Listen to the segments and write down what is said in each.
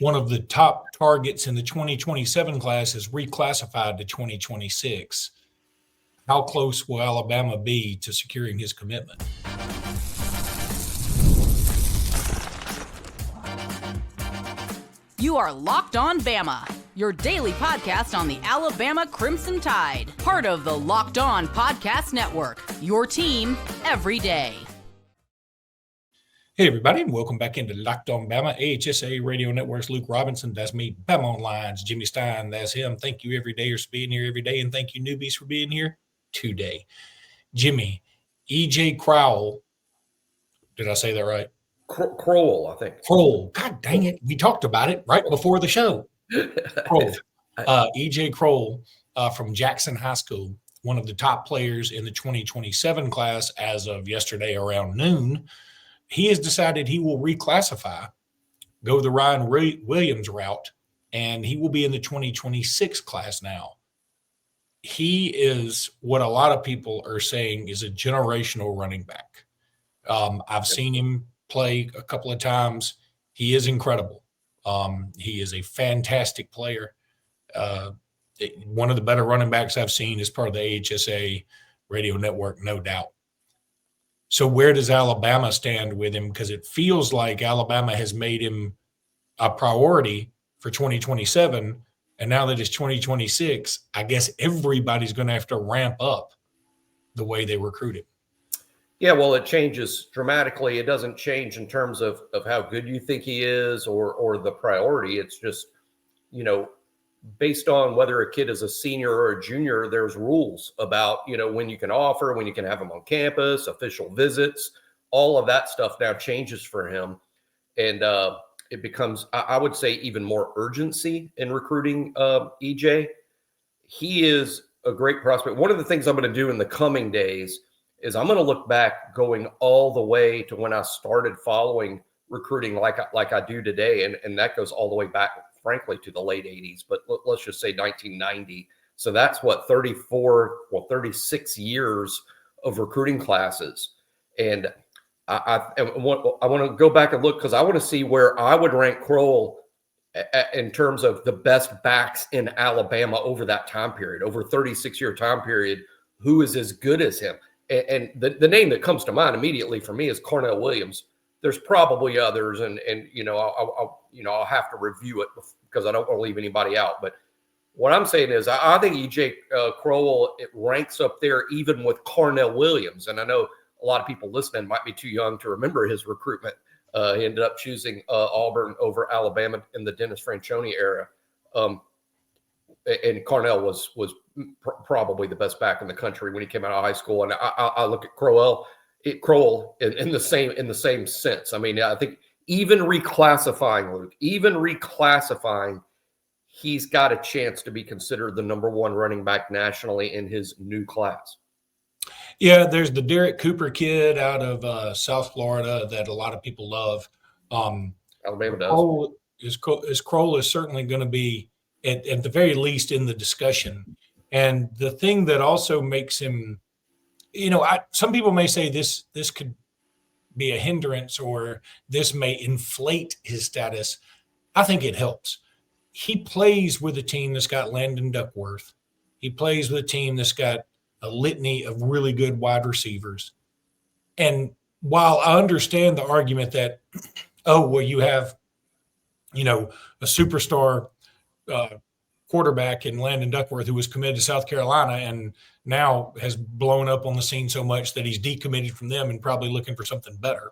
One of the top targets in the 2027 class is reclassified to 2026. How close will Alabama be to securing his commitment? You are Locked On Bama, your daily podcast on the Alabama Crimson Tide, part of the Locked On Podcast Network, your team every day. Hey, everybody, and welcome back into Locked On Bama, AHSA Radio Network's Luke Robinson. That's me. Bama Online's Jimmy Stein. That's him. Thank you, everydayers, for being here every day, and thank you, newbies, for being here today. Jimmy, E.J. Crowell, did I say that right? Croll, I think. Croll. God dang it. We talked about it right before the show. Croll. E.J. Croll from Jackson High School, one of the top players in the 2027 class as of yesterday around noon. He has decided he will reclassify, go the Ryan Williams route, and he will be in the 2026 class now. He is what a lot of people are saying is a generational running back. I've seen him play a couple of times. He is incredible. He is a fantastic player. One of the better running backs I've seen as part of the AHSA radio network, no doubt. So where does Alabama stand with him? Because it feels like Alabama has made him a priority for 2027. And now that it's 2026, I guess everybody's going to have to ramp up the way they recruit him. Yeah, well, it changes dramatically. It doesn't change in terms of how good you think he is or the priority. It's just, based on whether a kid is a senior or a junior, there's rules about, when you can offer, when you can have them on campus, official visits, all of that stuff now changes for him. And it becomes, I would say, even more urgency in recruiting EJ. He is a great prospect. One of the things I'm going to do in the coming days is I'm going to look back going all the way to when I started following recruiting like I do today. And that goes all the way back, frankly, to the late 80s, but let's just say 1990. So that's 36 years of recruiting classes. And I want to go back and look because I want to see where I would rank Croll in terms of the best backs in Alabama over that time period, over 36-year time period, who is as good as him. And the name that comes to mind immediately for me is Cornell Williams. There's probably others, and I'll have to review it because I don't want to leave anybody out. But what I'm saying is, I think EJ Crowell, it ranks up there even with Cornell Williams. And I know a lot of people listening might be too young to remember his recruitment. He ended up choosing Auburn over Alabama in the Dennis Franchione era. And Cornell was probably the best back in the country when he came out of high school. And I look at Croll in the same sense. I mean, I think even reclassifying, he's got a chance to be considered the number one running back nationally in his new class. Yeah, there's the Derek Cooper kid out of South Florida that a lot of people love. Alabama does. Croll is certainly going to be at the very least in the discussion. And the thing that also makes him, some people may say this could be a hindrance or this may inflate his status. I think it helps. He plays with a team that's got Landon Duckworth. He plays with a team that's got a litany of really good wide receivers. And while I understand the argument that, you have, a superstar quarterback in Landon Duckworth who was committed to South Carolina and now has blown up on the scene so much that he's decommitted from them and probably looking for something better.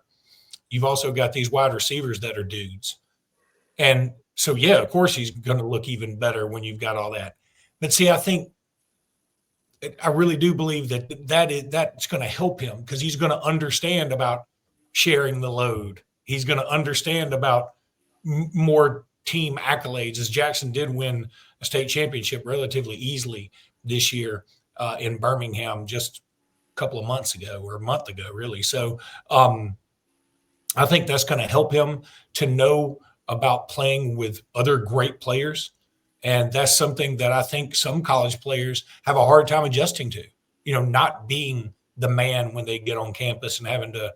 You've also got these wide receivers that are dudes. And so, yeah, of course he's going to look even better when you've got all that. But see, I really do believe that's going to help him because he's going to understand about sharing the load. He's going to understand about more team accolades, as Jackson did win a state championship relatively easily this year in Birmingham just a couple of months ago or a month ago, really. So I think that's going to help him to know about playing with other great players. And that's something that I think some college players have a hard time adjusting to, not being the man when they get on campus and having to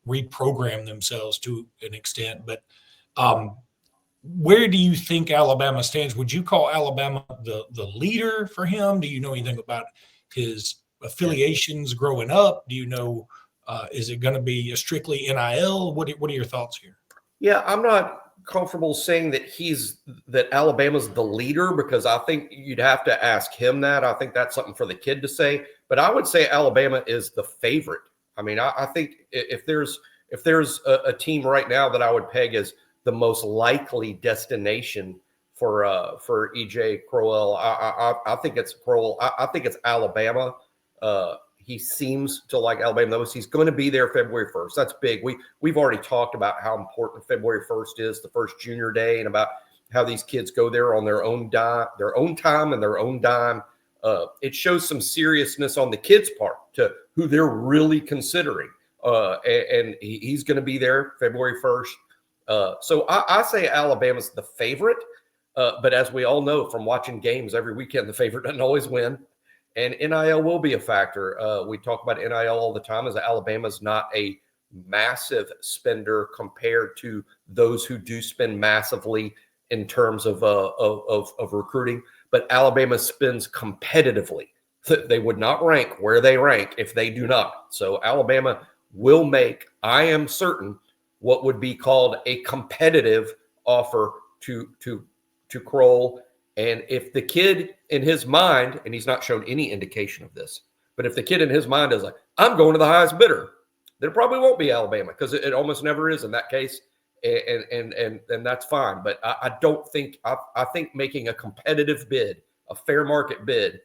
reprogram themselves to an extent. But Where do you think Alabama stands? Would you call Alabama the leader for him? Do you know anything about his affiliations growing up? Do you know, is it going to be a strictly NIL? What are your thoughts here? Yeah, I'm not comfortable saying that Alabama's the leader, because I think you'd have to ask him that. I think that's something for the kid to say. But I would say Alabama is the favorite. I mean, I think if there's a team right now that I would peg as the most likely destination for EJ Crowell, I think it's Croll. I think it's Alabama. He seems to like Alabama, though. He's going to be there February 1st. That's big. We've already talked about how important February 1st is, the first junior day, and about how these kids go there on their own time and their own dime. It shows some seriousness on the kids' part to who they're really considering. And he's going to be there February 1st. So I say Alabama's the favorite. But as we all know from watching games every weekend, the favorite doesn't always win. And NIL will be a factor. We talk about NIL all the time, as Alabama's not a massive spender compared to those who do spend massively in terms of recruiting. But Alabama spends competitively. They would not rank where they rank if they do not. So Alabama will make, I am certain, what would be called a competitive offer to Croll. And if the kid in his mind, and he's not shown any indication of this, but if the kid in his mind is like, I'm going to the highest bidder, then it probably won't be Alabama, because it almost never is in that case. And that's fine. But I don't think, I think making a competitive bid, a fair market bid,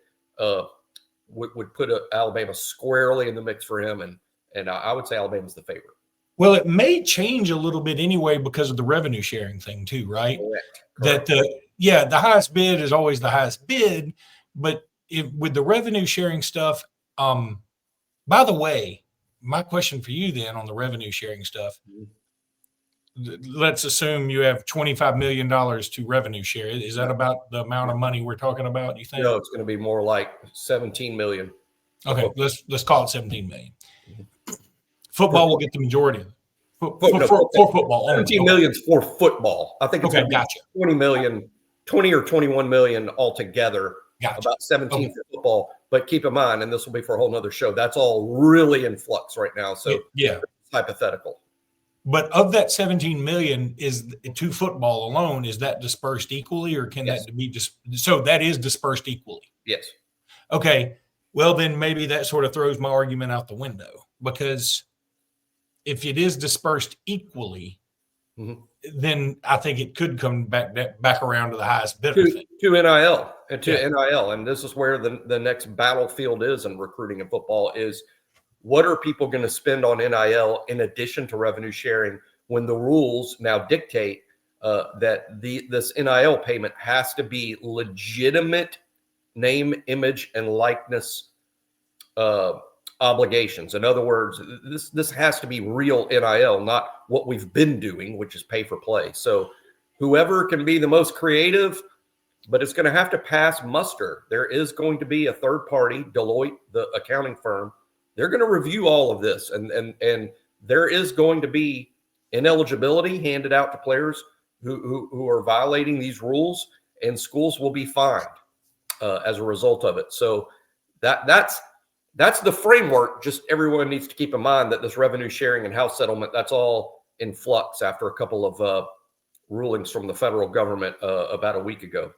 would put Alabama squarely in the mix for him. And I would say Alabama's the favorite. Well, it may change a little bit anyway because of the revenue sharing thing too, right? Correct. That the highest bid is always the highest bid, but with the revenue sharing stuff, by the way, my question for you then on the revenue sharing stuff, let's assume you have $25 million to revenue share. Is that about the amount of money we're talking about, you think? No, it's going to be more like 17 million. Okay, let's call it 17 million. Football will get the majority of it. For football. 17 million is for football. I think it's gotcha. 20 or 21 million altogether. Gotcha. About 17 for football. But keep in mind, and this will be for a whole nother show, that's all really in flux right now. So yeah, it's hypothetical. But of that 17 million is to football alone, is that dispersed equally, or can that be so that is dispersed equally? Yes. Okay. Well, then maybe that sort of throws my argument out the window, because if it is dispersed equally, then I think it could come back around to the highest bidder to NIL and NIL. And this is where the next battlefield is in recruiting and football is, what are people going to spend on NIL in addition to revenue sharing, when the rules now dictate that this NIL payment has to be legitimate name, image, and likeness obligations. In other words, this has to be real NIL, not what we've been doing, which is pay for play. So whoever can be the most creative, but it's going to have to pass muster. There is going to be a third party, Deloitte, the accounting firm. They're going to review all of this, and there is going to be ineligibility handed out to players who are violating these rules, and schools will be fined as a result of it. So that's the framework. Just everyone needs to keep in mind that this revenue sharing and house settlement, that's all in flux after a couple of rulings from the federal government about a week ago.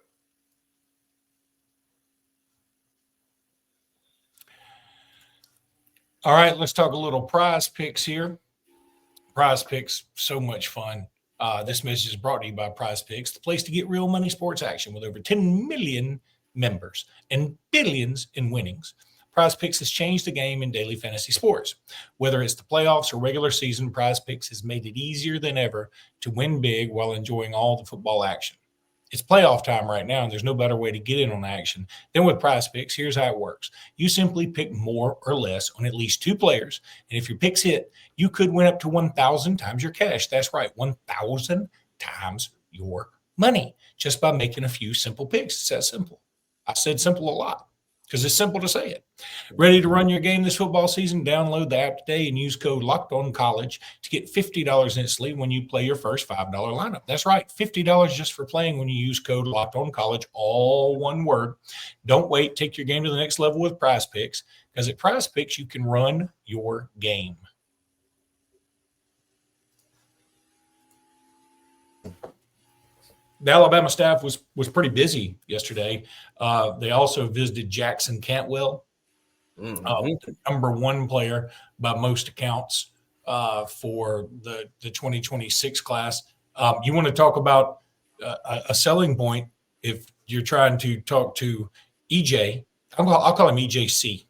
All right, let's talk a little Prizepicks here. Prizepicks, so much fun. This message is brought to you by Prizepicks, the place to get real money sports action with over 10 million members and billions in winnings. Prizepicks has changed the game in daily fantasy sports. Whether it's the playoffs or regular season, Prizepicks has made it easier than ever to win big while enjoying all the football action. It's playoff time right now, and there's no better way to get in on action than with Prizepicks. Here's how it works. You simply pick more or less on at least two players, and if your picks hit, you could win up to 1,000 times your cash. That's right, 1,000 times your money, just by making a few simple picks. It's that simple. I said simple a lot. because it's simple to say it. Ready to run your game this football season? Download the app today and use code LOCKEDONCollege to get $50 instantly when you play your first $5 lineup. That's right, $50 just for playing when you use code LOCKEDONCollege, all one word. Don't wait. Take your game to the next level with Prizepicks, because at Prizepicks, you can run your game. The Alabama staff was pretty busy yesterday. They also visited Jackson Cantwell, the number one player by most accounts for the 2026 class. You want to talk about a selling point if you're trying to talk to EJ. I'll call him EJC.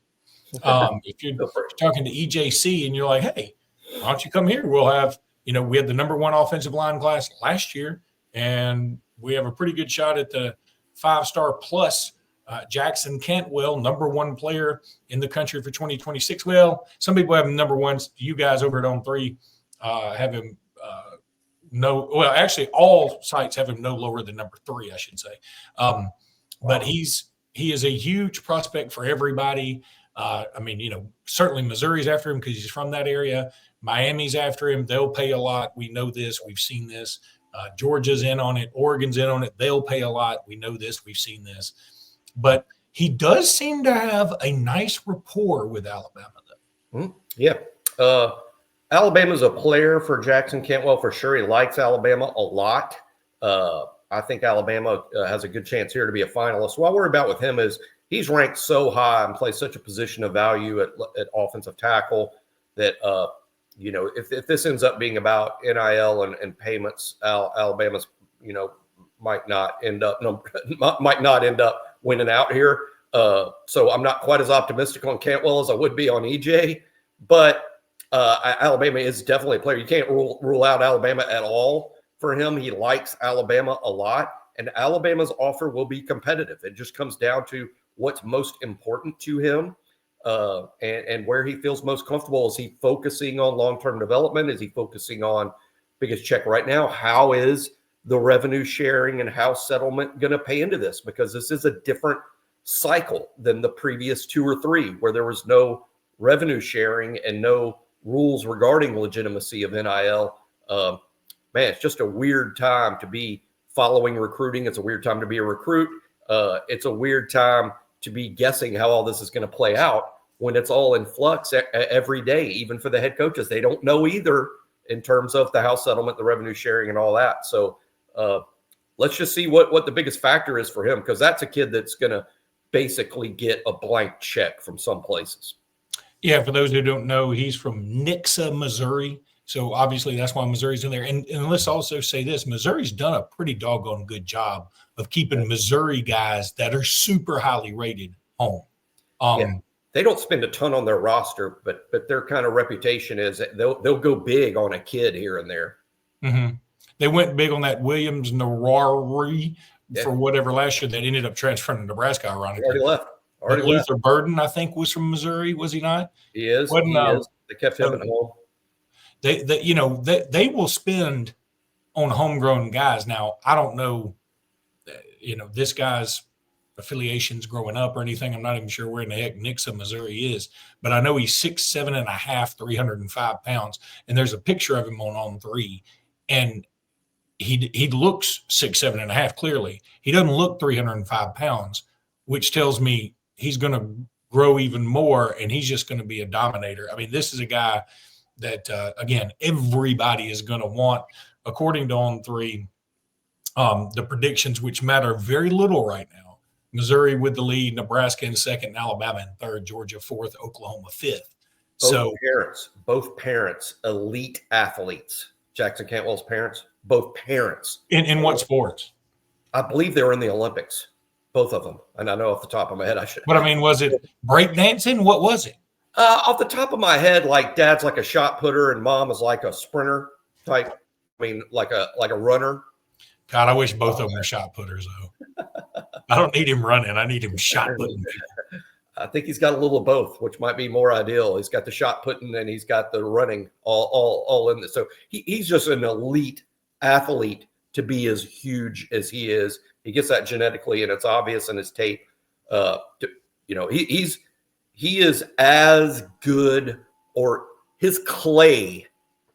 If you're talking to EJC and you're like, hey, why don't you come here? We'll have, we had the number one offensive line class last year, and we have a pretty good shot at the 5-star plus Jackson Cantwell, number one player in the country for 2026. Well, some people have him number one. You guys over at On 3 have him actually all sites have him no lower than number 3, I should say. But he is a huge prospect for everybody. Certainly Missouri's after him because he's from that area. Miami's after him. They'll pay a lot. We know this. We've seen this. Georgia's in on it. Oregon's in on it. They'll pay a lot. We know this. We've seen this. But he does seem to have a nice rapport with Alabama, though. Yeah. Alabama's a player for Jackson Cantwell for sure. He likes Alabama a lot. I think Alabama has a good chance here to be a finalist. What I worry about with him is he's ranked so high and plays such a position of value at offensive tackle that if this ends up being about NIL and payments, Alabama's might not end up winning out here. So I'm not quite as optimistic on Cantwell as I would be on EJ, but Alabama is definitely a player. You can't rule out Alabama at all for him. He likes Alabama a lot, and Alabama's offer will be competitive. It just comes down to what's most important to him. And where he feels most comfortable. Is he focusing on long-term development? Is he focusing on biggest check right now? How is the revenue sharing and house settlement going to pay into this? Because this is a different cycle than the previous 2 or 3, where there was no revenue sharing and no rules regarding legitimacy of NIL. It's just a weird time to be following recruiting. It's a weird time to be a recruit. It's a weird time to be guessing how all this is going to play out when it's all in flux every day, even for the head coaches. They don't know either in terms of the house settlement, the revenue sharing, and all that. So let's just see what the biggest factor is for him, because that's a kid that's going to basically get a blank check from some places. Yeah, for those who don't know, he's from Nixa, Missouri. So obviously that's why Missouri's in there. And let's also say this, Missouri's done a pretty doggone good job of keeping Missouri guys that are super highly rated home. They don't spend a ton on their roster, but their kind of reputation is that they'll go big on a kid here and there. Mm-hmm. They went big on that Williams Narari for whatever last year that ended up transferring to Nebraska, ironically. Already left. Luther Burden, I think, was from Missouri, was he not? He is. He is. They kept him at home. They will spend on homegrown guys. Now, I don't know, this guy's affiliations growing up or anything. I'm not even sure where in the heck Nixa, Missouri is, but I know he's 6'7.5", 305 pounds. And there's a picture of him on 3, and he looks 6'7.5", clearly. He doesn't look 305 pounds, which tells me he's going to grow even more, and he's just going to be a dominator. I mean, this is a guy that, again, everybody is going to want, according to On 3, the predictions, which matter very little right now. Missouri with the lead, Nebraska in second, Alabama in third, Georgia fourth, Oklahoma fifth. Both parents, elite athletes. Jackson Cantwell's parents, both parents. In what sports? I believe they were in the Olympics, both of them. And I know off the top of my head, I should. But I mean, was it breakdancing? What was it? Off the top of my head, like dad's like a shot putter and mom is like a sprinter type. I mean, like a runner. God, I wish both of them were shot putters, though. I don't need him running. I need him shot putting. I think he's got a little of both, which might be more ideal. He's got the shot putting and he's got the running all in this. So he's just an elite athlete to be as huge as he is. He gets that genetically, and it's obvious in his tape. he is as good, or his clay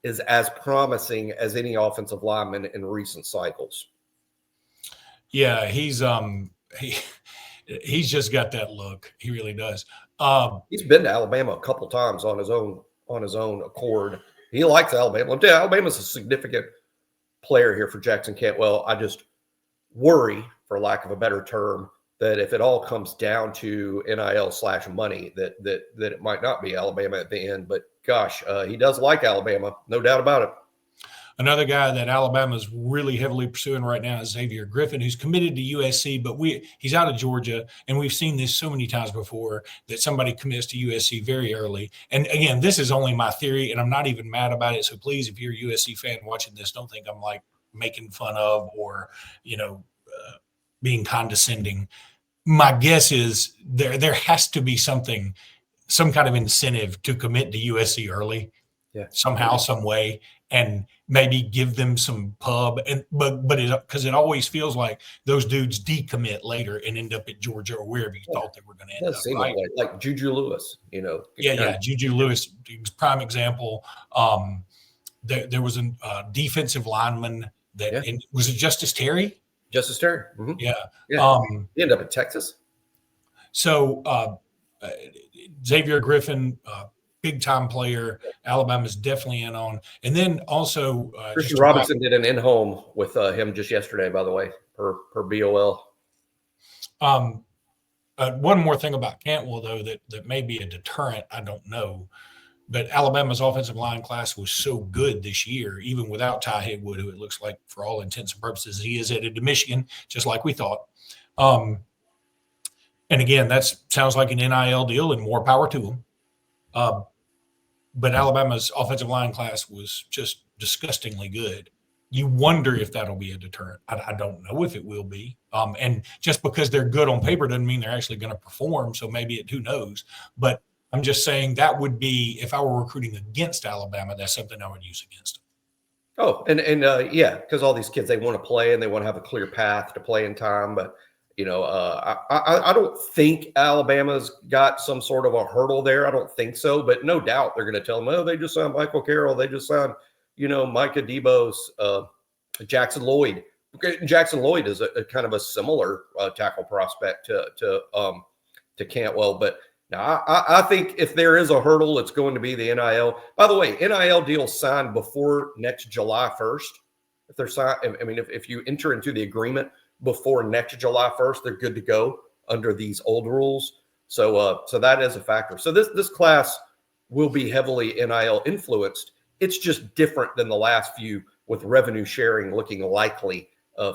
is as promising as any offensive lineman in recent cycles. Yeah, he's just got that look. He really does. He's been to Alabama a couple times on his own accord. He likes Alabama. Alabama's a significant player here for Jackson Cantwell. I just worry, for lack of a better term, that if it all comes down to NIL/money, that it might not be Alabama at the end. But gosh, he does like Alabama, no doubt about it. Another guy that Alabama's really heavily pursuing right now is Xavier Griffin, who's committed to USC, but he's out of Georgia, and we've seen this so many times before that somebody commits to USC very early. And again, this is only my theory, and I'm not even mad about it. So please, if you're a USC fan watching this, don't think I'm like making fun of or being condescending. My guess is there has to be some kind of incentive to commit to USC early, somehow, some way, and maybe give them some pub. But because it always feels like those dudes decommit later and end up at Georgia or wherever you thought they were going to end up. Seem right? like Juju Lewis, Juju Lewis, prime example. There was a defensive lineman that was it Justice Terry? Justice Terry. Mm-hmm. Yeah. He ended up in Texas. So Xavier Griffin, big time player. Alabama's definitely in on. And then also Christian Robinson did an in-home with him just yesterday, by the way, per BOL. One more thing about Cantwell, though, that may be a deterrent, I don't know. But Alabama's offensive line class was so good this year, even without Ty Higwood, who it looks like for all intents and purposes, he is headed to Michigan, just like we thought. And again, that sounds like an NIL deal, and more power to them. But Alabama's offensive line class was just disgustingly good. You wonder if that'll be a deterrent. I don't know if it will be. And just because they're good on paper doesn't mean they're actually going to perform. So maybe who knows? But I'm just saying that would be, if I were recruiting against Alabama, that's something I would use against them. Oh, and because all these kids, they want to play and they want to have a clear path to play in time. But, I don't think Alabama's got some sort of a hurdle there. I don't think so. But no doubt they're going to tell them, oh, they just signed Michael Carroll. They just signed, Micah Debos, Jackson Lloyd. Jackson Lloyd is a kind of a similar tackle prospect to Cantwell. But now, I think if there is a hurdle, it's going to be the NIL. By the way, NIL deals signed before next July 1st. If they're signed, if you enter into the agreement before next July 1st, they're good to go under these old rules. So that is a factor. So this class will be heavily NIL influenced. It's just different than the last few, with revenue sharing looking likely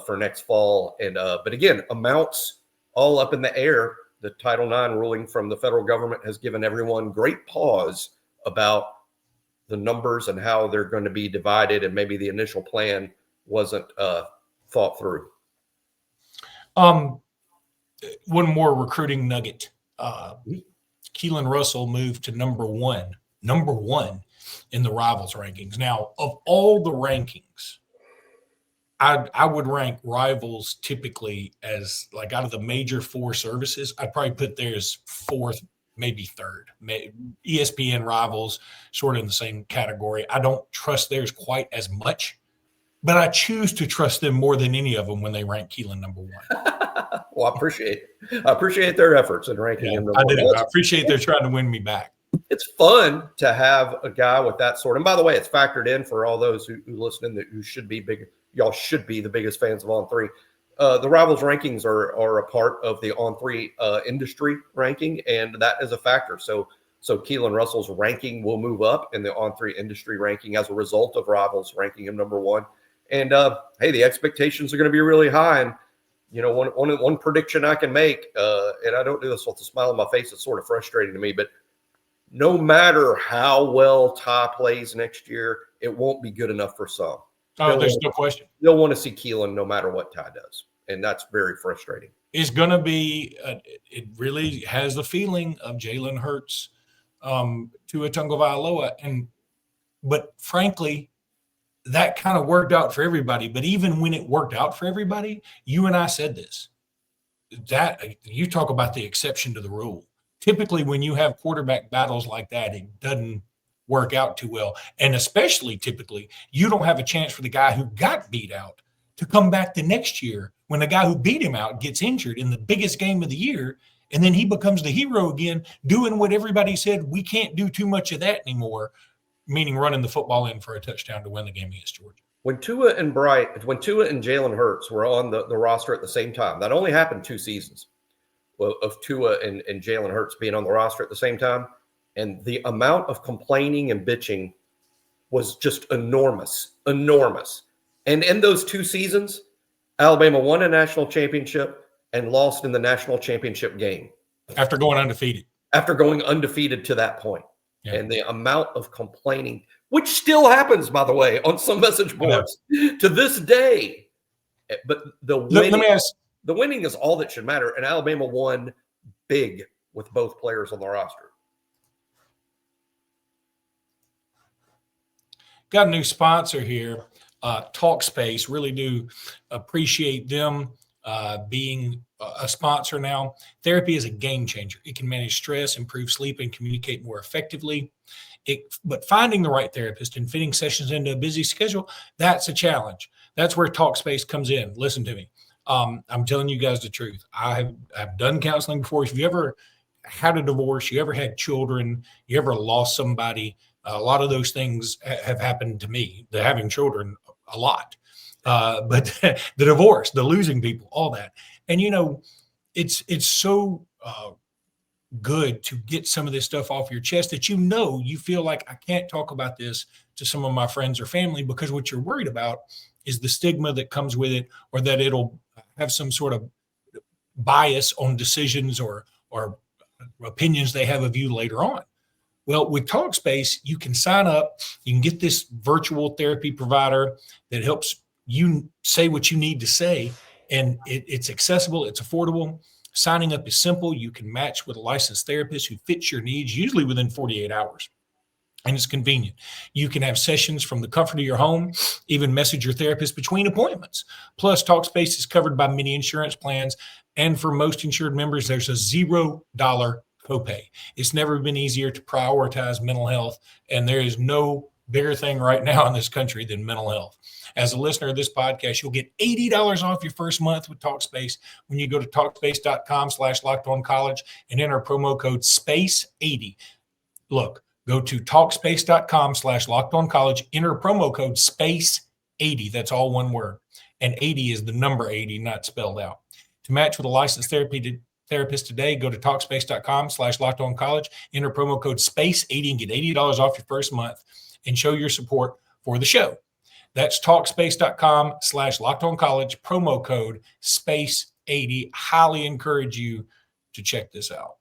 for next fall. And but again, amounts all up in the air. The Title IX ruling from the federal government has given everyone great pause about the numbers and how they're going to be divided, and maybe the initial plan wasn't thought through. One more recruiting nugget. Keelan Russell moved to number one in the Rivals rankings. Now, of all the rankings, I would rank Rivals typically as, like, out of the major four services, I'd probably put theirs fourth, maybe third. ESPN Rivals, sort of in the same category. I don't trust theirs quite as much, but I choose to trust them more than any of them when they rank Keelan number one. Well, I appreciate their efforts in ranking him number one. I appreciate they're trying to win me back. It's fun to have a guy with that sort. And by the way, it's factored in for all those who listen, who should be big. Y'all should be the biggest fans of On3. The Rivals rankings are a part of the On3 industry ranking, and that is a factor. So Keelan Russell's ranking will move up in the On3 industry ranking as a result of Rivals ranking him number one. And hey, the expectations are going to be really high. And one prediction I can make, and I don't do this with a smile on my face, it's sort of frustrating to me, but no matter how well Ty plays next year, it won't be good enough for some. Oh, there's no question. They'll want to see Keelan no matter what Ty does, and that's very frustrating. It's going to be it really has the feeling of Jalen Hurts to a Tagovailoa, but frankly, that kind of worked out for everybody. But even when it worked out for everybody, you and I said this, that you talk about the exception to the rule. typically when you have quarterback battles like that, it doesn't work out too well. And especially typically, you don't have a chance for the guy who got beat out to come back the next year when the guy who beat him out gets injured in the biggest game of the year. And then he becomes the hero again, doing what everybody said, we can't do too much of that anymore, meaning running the football in for a touchdown to win the game against Georgia. When Tua and Jalen Hurts were on the roster at the same time, that only happened 2 seasons of Tua and Jalen Hurts being on the roster at the same time. And the amount of complaining and bitching was just enormous. And in those 2 seasons, Alabama won a national championship and lost in the national championship game. After going undefeated. To that point. Yeah. And the amount of complaining, which still happens, by the way, on some message boards to this day. But the winning is all that should matter. And Alabama won big with both players on the roster. Got a new sponsor here, TALKSPACE. Really do appreciate them being a sponsor now. Therapy is a game changer. It can manage stress, improve sleep, and communicate more effectively. But finding the right therapist and fitting sessions into a busy schedule, that's a challenge. That's where TALKSPACE comes in. Listen to me. I'm telling you guys the truth. I've done counseling before. If you ever had a divorce, you ever had children, you ever lost somebody, a lot of those things have happened to me. The having children, a lot. But the divorce, the losing people, all that. And, it's so good to get some of this stuff off your chest that you feel like I can't talk about this to some of my friends or family because what you're worried about is the stigma that comes with it, or that it'll have some sort of bias on decisions or opinions they have of you later on. Well, with TALKSPACE, you can sign up. You can get this virtual therapy provider that helps you say what you need to say, and it's accessible. It's affordable. Signing up is simple. You can match with a licensed therapist who fits your needs, usually within 48 hours. And it's convenient. You can have sessions from the comfort of your home, even message your therapist between appointments. Plus, TALKSPACE is covered by many insurance plans. And for most insured members, there's a $0 copay. It's never been easier to prioritize mental health. And there is no bigger thing right now in this country than mental health. As a listener of this podcast, you'll get $80 off your first month with TALKSPACE when you go to TALKSPACE.com/LockedOnCollege and enter promo code SPACE80. Look, go to TALKSPACE.com/LockedOnCollege, enter promo code SPACE80. That's all one word. And 80 is the number 80, not spelled out. To match with a licensed therapist today, go to TALKSPACE.com/LockedOnCollege, enter promo code SPACE80 and get $80 off your first month and show your support for the show. That's TALKSPACE.com/LockedOnCollege, promo code SPACE80. Highly encourage you to check this out.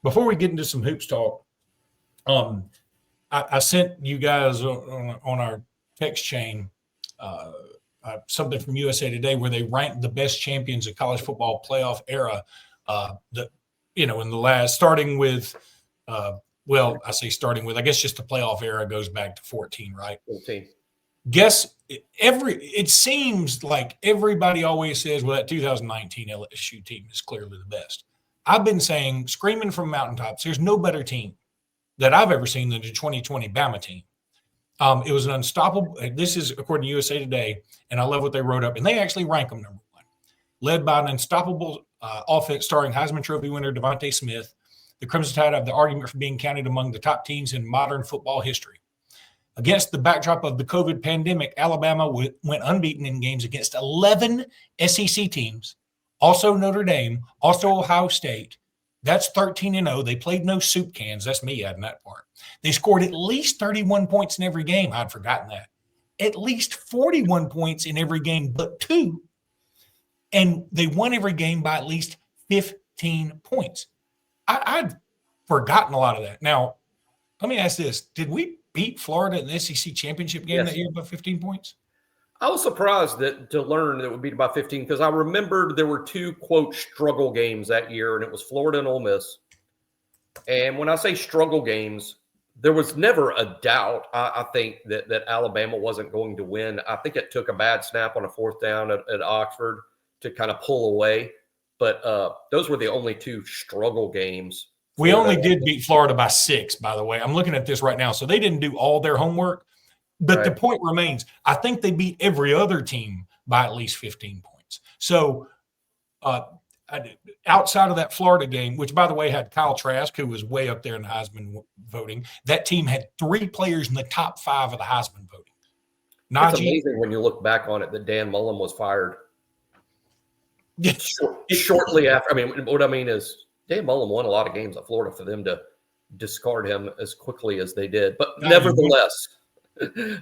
Before we get into some hoops talk, I sent you guys on our text chain something from USA Today where they ranked the best champions of college football playoff era. In the last, starting with, I guess just the playoff era goes back to 14, right? 14. It seems like everybody always says, well, that 2019 LSU team is clearly the best. I've been saying, screaming from mountaintops, there's no better team that I've ever seen than the 2020 Bama team. It was an unstoppable. This is according to USA Today, and I love what they wrote up. And they actually rank them number one, led by an unstoppable offense starring Heisman Trophy winner Devontae Smith. The Crimson Tide have the argument for being counted among the top teams in modern football history. Against the backdrop of the COVID pandemic, Alabama went unbeaten in games against 11 SEC teams, also Notre Dame, also Ohio State. That's 13-0. They played no soup cans. That's me adding that part. They scored at least 31 points in every game. I'd forgotten that. At least 41 points in every game but 2. And they won every game by at least 15 points. I'd forgotten a lot of that. Now, let me ask this. Did we beat Florida in the SEC championship game that year by 15 points? I was surprised to learn that it would be about 15 because I remembered there were 2, quote, struggle games that year, and it was Florida and Ole Miss. And when I say struggle games, there was never a doubt, I think, that Alabama wasn't going to win. I think it took a bad snap on a 4th down at Oxford to kind of pull away. But those were the only two struggle games. We only did beat Florida by 6, by the way. I'm looking at this right now. So they didn't do all their homework. But the point remains, I think they beat every other team by at least 15 points. So outside of that Florida game, which, by the way, had Kyle Trask, who was way up there in the Heisman voting, that team had 3 players in the top 5 of the Heisman voting. It's amazing when you look back on it that Dan Mullen was fired shortly after. I mean, what I mean is Dan Mullen won a lot of games at Florida for them to discard him as quickly as they did. But nevertheless,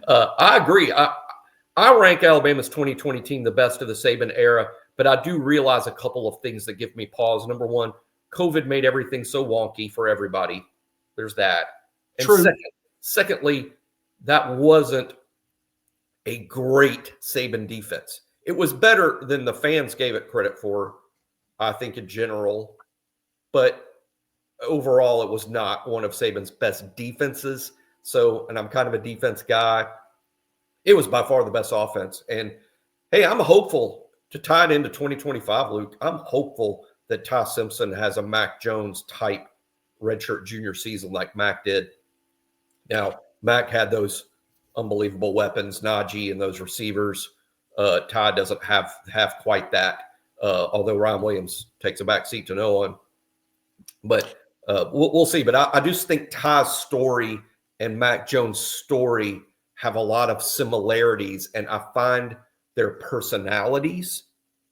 I agree. I rank Alabama's 2020 team the best of the Saban era, but I do realize a couple of things that give me pause. Number one, COVID made everything so wonky for everybody. There's that. And True. Secondly, that wasn't a great Saban defense. It was better than the fans gave it credit for, I think, in general. But overall, it was not one of Saban's best defenses. So, and I'm kind of a defense guy. It was by far the best offense. And, hey, I'm hopeful to tie it into 2025, Luke. I'm hopeful that Ty Simpson has a Mac Jones type redshirt junior season like Mac did. Now, Mac had those unbelievable weapons, Najee and those receivers. Ty doesn't have quite that, although Ryan Williams takes a back seat to no one. But we'll see. But I just think Ty's story and Mac Jones' story have a lot of similarities, and I find their personalities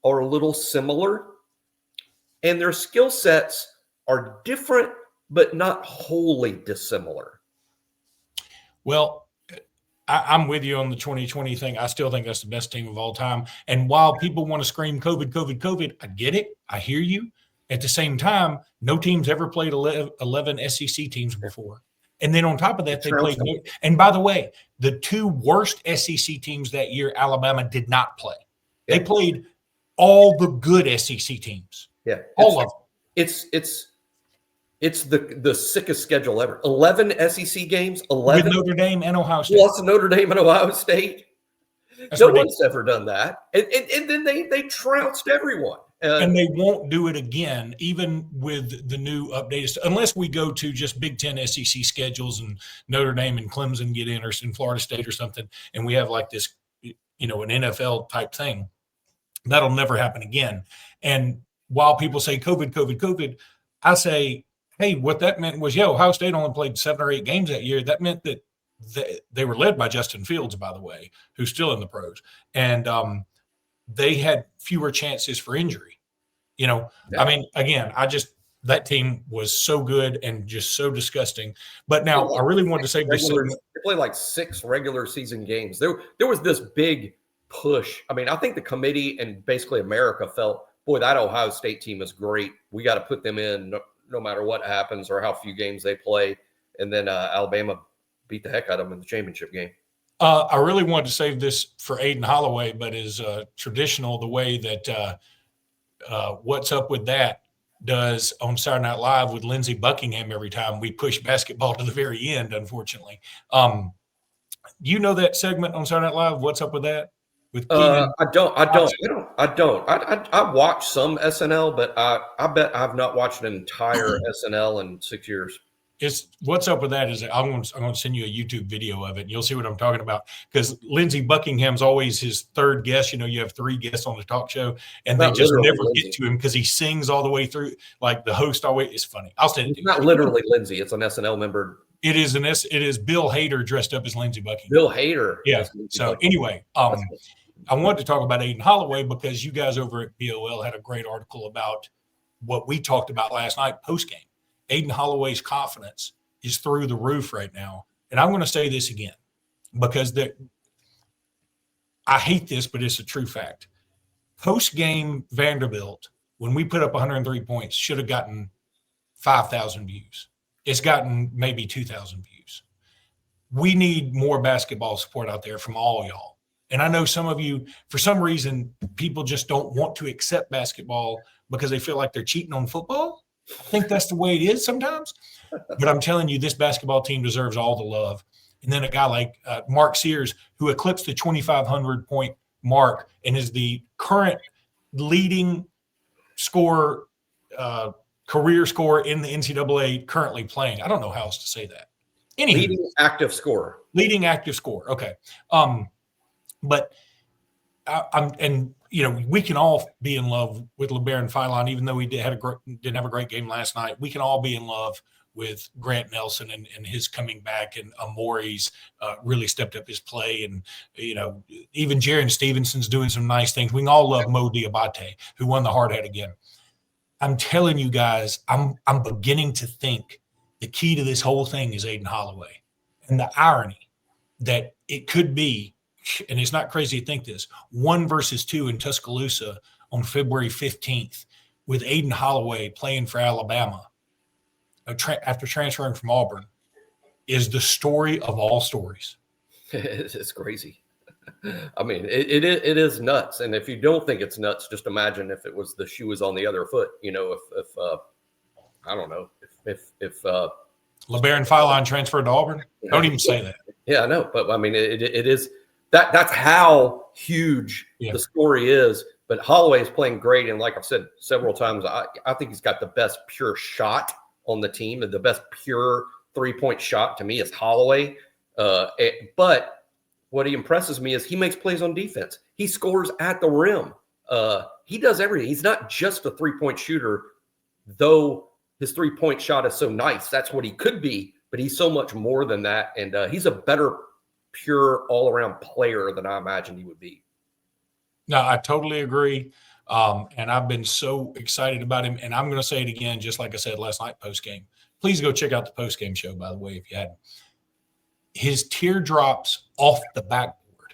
are a little similar, and their skill sets are different, but not wholly dissimilar. Well, I'm with you on the 2020 thing. I still think that's the best team of all time. And while people want to scream COVID, COVID, COVID, I get it. I hear you. At the same time, no team's ever played 11 SEC teams before. And then on top of that, they played. And by the way, the 2 worst SEC teams that year, Alabama did not play. They played all the good SEC teams. Yeah, all of them. It's the sickest schedule ever. 11 SEC games, 11 with Notre Dame and Ohio State. Plus Notre Dame and Ohio State. That's no ridiculous. one's ever done that. And then they trounced everyone. And they won't do it again, even with the new updates, unless we go to just Big Ten SEC schedules and Notre Dame and Clemson get in, or in Florida State or something, and we have like this, an NFL type thing. That'll never happen again. And while people say COVID, COVID, COVID, I say, hey, what that meant was, Ohio State only played 7 or 8 games that year. That meant that they were led by Justin Fields, by the way, who's still in the pros. And they had fewer chances for injury. I mean, again, that team was so good and just so disgusting. But now I really wanted to say this. They played like 6 regular season games. There was this big push. I mean, I think the committee and basically America felt, boy, that Ohio State team is great. We got to put them in no matter what happens or how few games they play. And then Alabama beat the heck out of them in the championship game. I really wanted to save this for Aden Holloway, but is traditional the way that What's Up With That does on Saturday Night Live with Lindsey Buckingham every time we push basketball to the very end, unfortunately. You know that segment on Saturday Night Live, What's Up With That? With I don't. I watch some SNL, but I bet I've not watched an entire SNL in 6 years. It's What's Up With That is I'm going to send you a YouTube video of it. And you'll see what I'm talking about, because Lindsey Buckingham's always his third guest. You have 3 guests on the talk show, and they just never get to him because he sings all the way through. Like the host always is funny. I'll send it to you. Not literally Lindsey. It's an SNL member. It is Bill Hader dressed up as Lindsey Buckingham. Bill Hader. Yeah. So anyway, I wanted to talk about Aden Holloway because you guys over at BOL had a great article about what we talked about last night post game. Aden Holloway's confidence is through the roof right now. And I'm going to say this again because I hate this, but it's a true fact. Post-game Vanderbilt, when we put up 103 points, should have gotten 5,000 views. It's gotten maybe 2,000 views. We need more basketball support out there from all y'all. And I know some of you, for some reason, people just don't want to accept basketball because they feel like they're cheating on football. I think that's the way it is sometimes. But I'm telling you, this basketball team deserves all the love. And then a guy like Mark Sears, who eclipsed the 2,500 point mark and is the current leading scorer, career scorer in the NCAA currently playing. I don't know how else to say that. Leading active scorer. Leading active scorer. Okay. But we can all be in love with LeBaron Philon, even though he didn't have a great game last night. We can all be in love with Grant Nelson and his coming back, and Amori's really stepped up his play, and even Jaron Stevenson's doing some nice things. We can all love Mo Diabate, who won the hard hat again. I'm telling you guys, I'm beginning to think the key to this whole thing is Aden Holloway, and the irony that it could be. And it's not crazy to think this, 1 versus 2 in Tuscaloosa on February 15th with Aden Holloway playing for Alabama after transferring from Auburn is the story of all stories. It's crazy. I mean, it is nuts. And if you don't think it's nuts, just imagine if it was the shoe was on the other foot, if I don't know, if LeBaron Philon transferred to Auburn. Don't even say that. Yeah, I know. But I mean, it is. That's how huge the story is. But Holloway is playing great. And like I've said several times, I think he's got the best pure shot on the team. And the best pure three-point shot to me is Holloway. But what he impresses me is he makes plays on defense. He scores at the rim. He does everything. He's not just a three-point shooter, though his three-point shot is so nice. That's what he could be. But he's so much more than that. And he's a better pure all-around player than I imagined he would be. No, I totally agree. And I've been so excited about him. And I'm going to say it again, just like I said last night post-game. Please go check out the post-game show, by the way, if you hadn't. His teardrops off the backboard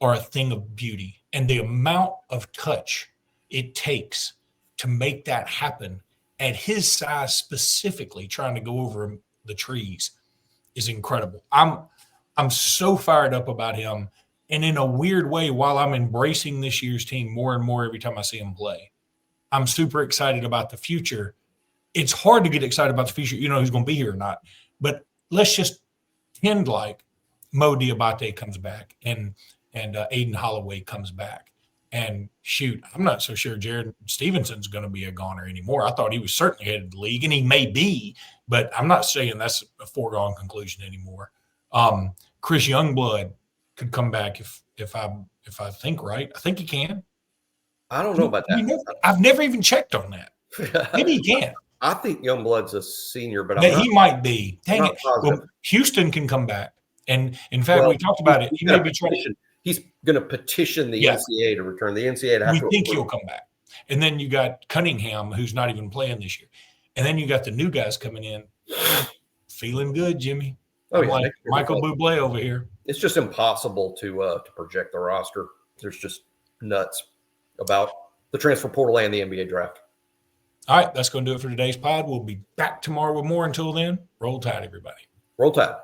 are a thing of beauty. And the amount of touch it takes to make that happen at his size specifically, trying to go over the trees, is incredible. I'm so fired up about him. And in a weird way, while I'm embracing this year's team more and more every time I see him play, I'm super excited about the future. It's hard to get excited about the future, who's going to be here or not. But let's just pretend like Mo Diabate comes back and Aden Holloway comes back. And shoot, I'm not so sure Jared Stevenson's going to be a goner anymore. I thought he was certainly headed to the league, and he may be, but I'm not saying that's a foregone conclusion anymore. Chris Youngblood could come back if I think right. I think he can. I don't know about that. I've never even checked on that. Maybe he can. I think Youngblood's a senior, but he might be. Dang it. Well, Houston can come back. And in fact, we talked about it. He may be trying. He's going to petition the NCAA to return. The NCAA we think he'll come back. And then you got Cunningham, who's not even playing this year. And then you got the new guys coming in. Feeling good, Jimmy. Oh, yeah. Like Michael Bublé over here. It's just impossible to project the roster. There's just nuts about the transfer portal and the NBA draft. All right, that's going to do it for today's pod. We'll be back tomorrow with more. Until then, roll tide, everybody. Roll tide.